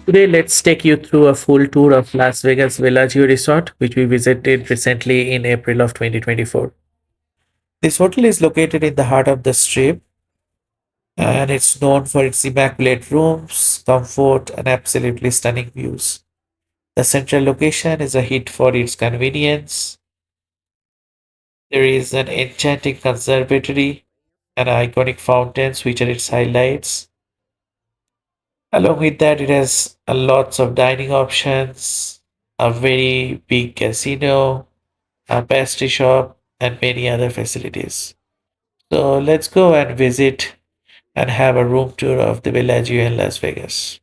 Today, let's take you through a full tour of Las Vegas Bellagio Resort, which we visited recently in April of 2024. This hotel is located in the heart of the strip and it's known for its immaculate rooms, comfort, and absolutely stunning views. The central location is a hit for its convenience. There is an enchanting conservatory and iconic fountains which are its highlights. Along with that, it has a lots of dining options, a very big casino, a pastry shop, and many other facilities. So let's go and visit and have a room tour of the Bellagio in Las Vegas.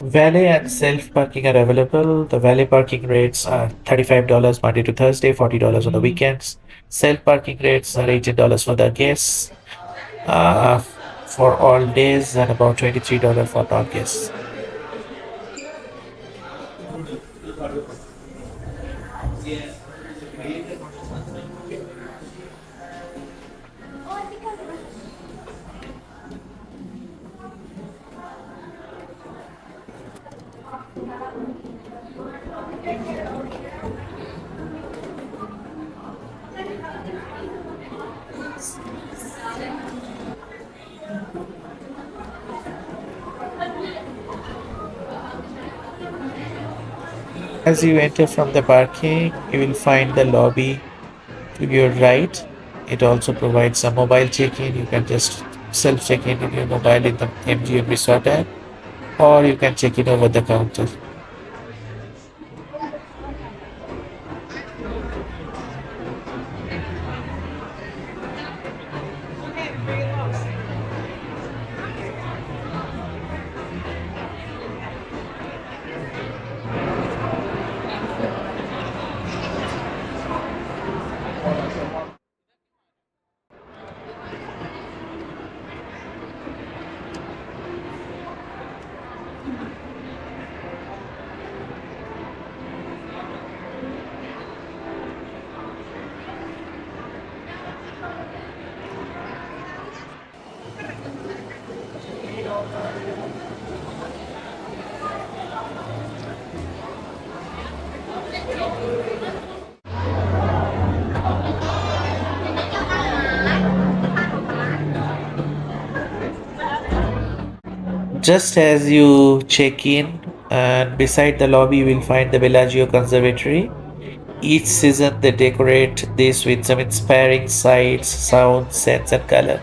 Valet and self parking are available. The valet parking rates are $35 Monday to Thursday, $40 on the weekends. Self parking rates are $18 for the guests for all days and about $23 for non guests. As you enter from the parking, you will find the lobby to your right. It also provides a mobile check-in. You can just self check in your mobile in the MGM Resort app, or you can check in over the counter. Just as you check in, and beside the lobby, you will find the Bellagio Conservatory. Each season, they decorate this with some inspiring sights, sounds, scents, and color.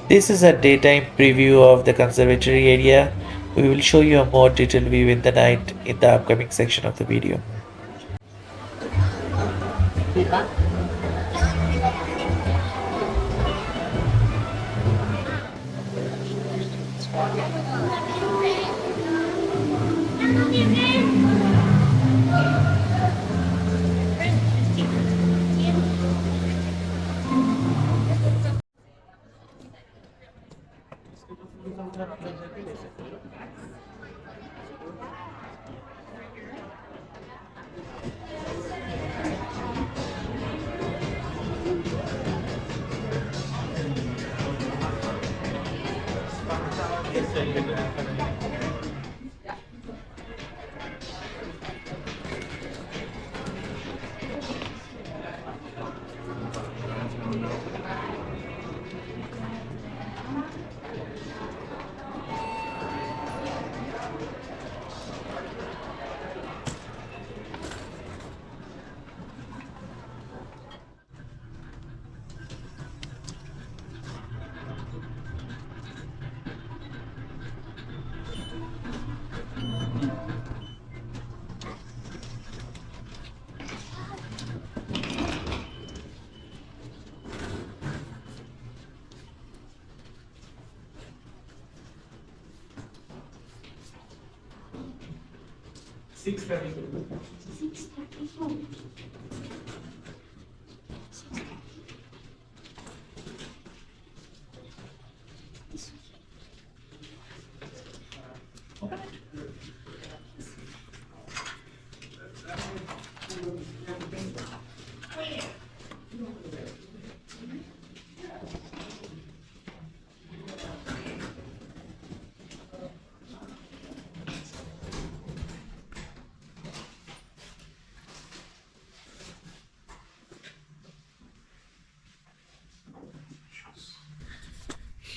This is a daytime preview of the conservatory area. We will show you a more detailed view in the night in the upcoming section of the video.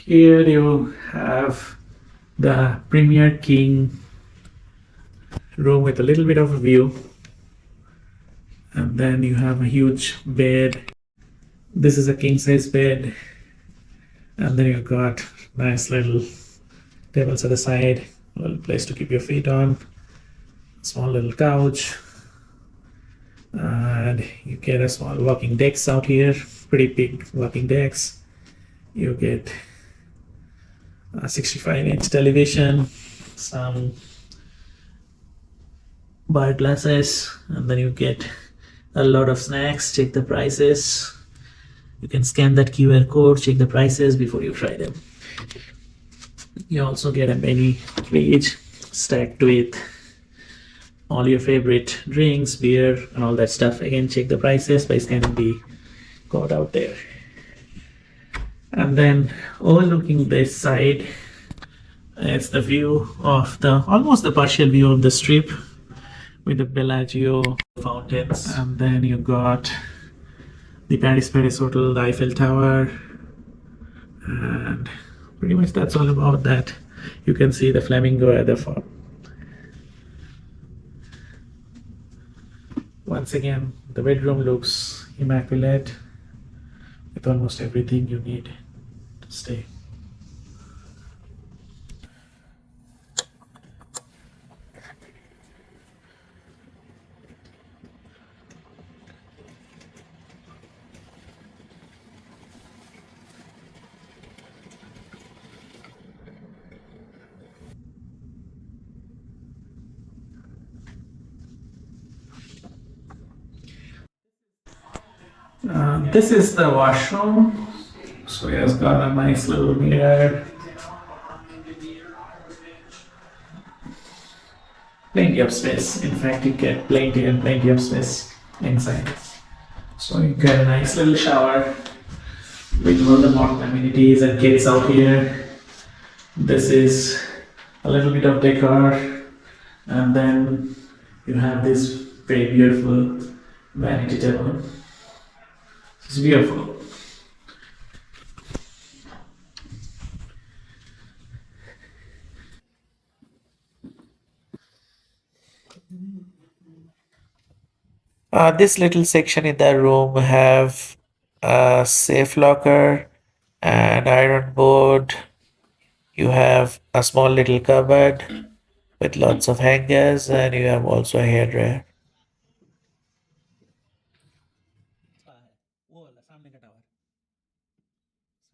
Here you have the Premier King room with a little bit of a view, and then you have a huge bed. This is a king size bed, and then you've got nice little tables at the side, a little place to keep your feet on, small little couch, and you get a small walking decks out here, pretty big walking decks. You get a 65-inch television, some bar glasses, and then you get a lot of snacks. Check the prices. You can scan that QR code, check the prices before you try them. You also get a mini fridge stacked with all your favorite drinks, beer, and all that stuff. Again, check the prices by scanning the code out there. And then overlooking this side, it's the view of almost the partial view of the strip with the Bellagio fountains. And then you got the Paris Hotel, the Eiffel Tower, and pretty much that's all about that. You can see the flamingo at the far. Once again, the bedroom looks immaculate with almost everything you need to stay. This is the washroom. So it has got a nice little mirror. Plenty of space. In fact, you get plenty of space inside. So you get a nice little shower with all the modern amenities and kids out here. This is a little bit of decor, and then you have this very beautiful vanity table. It's beautiful. This little section in the room have a safe locker, an iron board. You have a small little cupboard with lots of hangers, and you have also a hair dryer.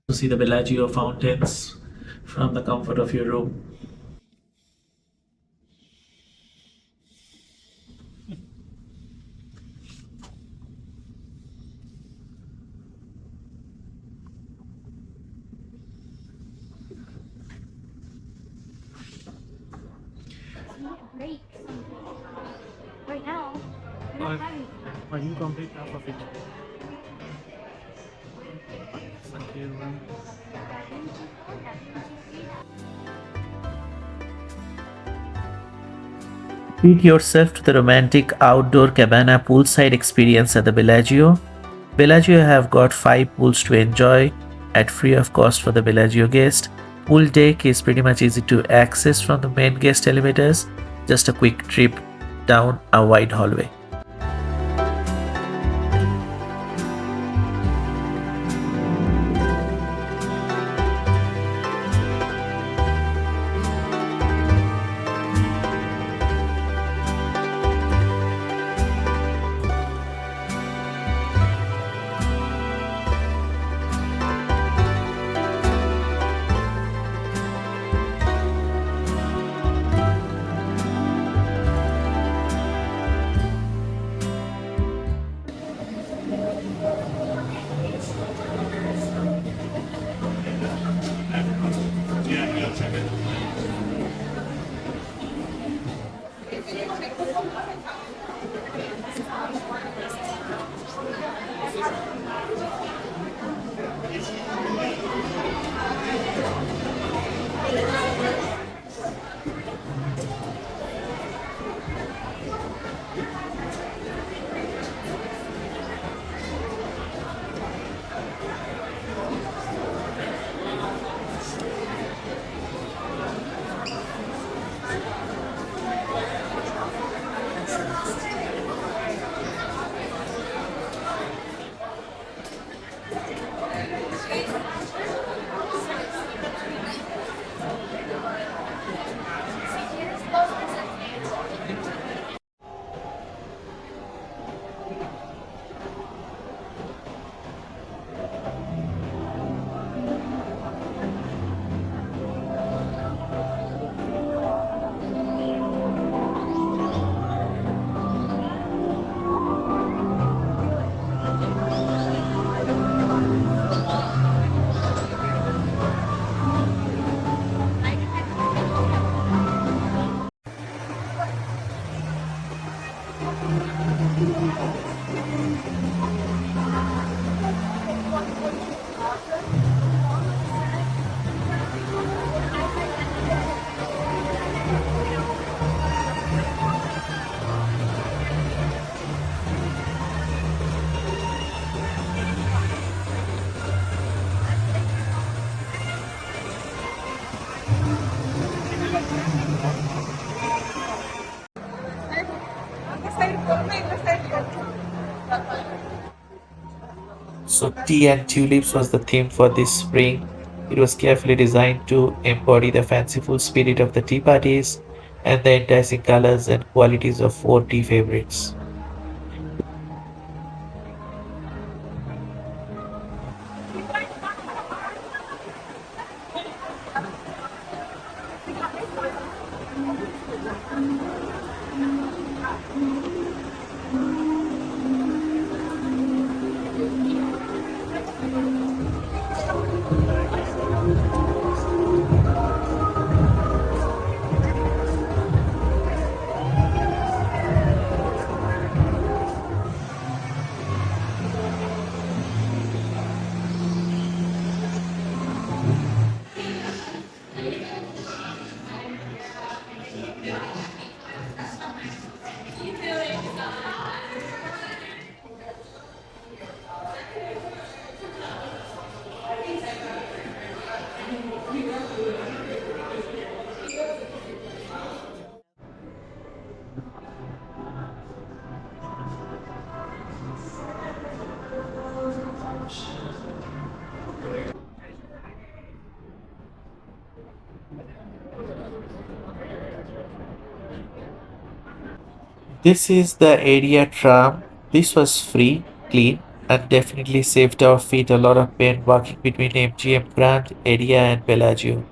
To see the Bellagio fountains from the comfort of your room. Break right now. Or you complete half of it. Thank you. Treat yourself to the romantic outdoor cabana poolside experience at the Bellagio. Bellagio have got 5 pools to enjoy at free of cost for the Bellagio guest. Pool deck is pretty much easy to access from the main guest elevators. Just a quick trip down a wide hallway. So, tea and tulips was the theme for this spring. It was carefully designed to embody the fanciful spirit of the tea parties and the enticing colors and qualities of four tea favorites. This is the area tram. This was free, clean, and definitely saved our feet a lot of pain walking between MGM Grand area and Bellagio.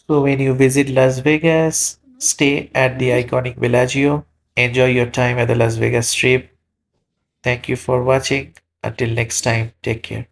So when you visit Las Vegas, stay at the iconic Bellagio. Enjoy your time at the Las Vegas Strip. Thank you for watching. Until next time, take care.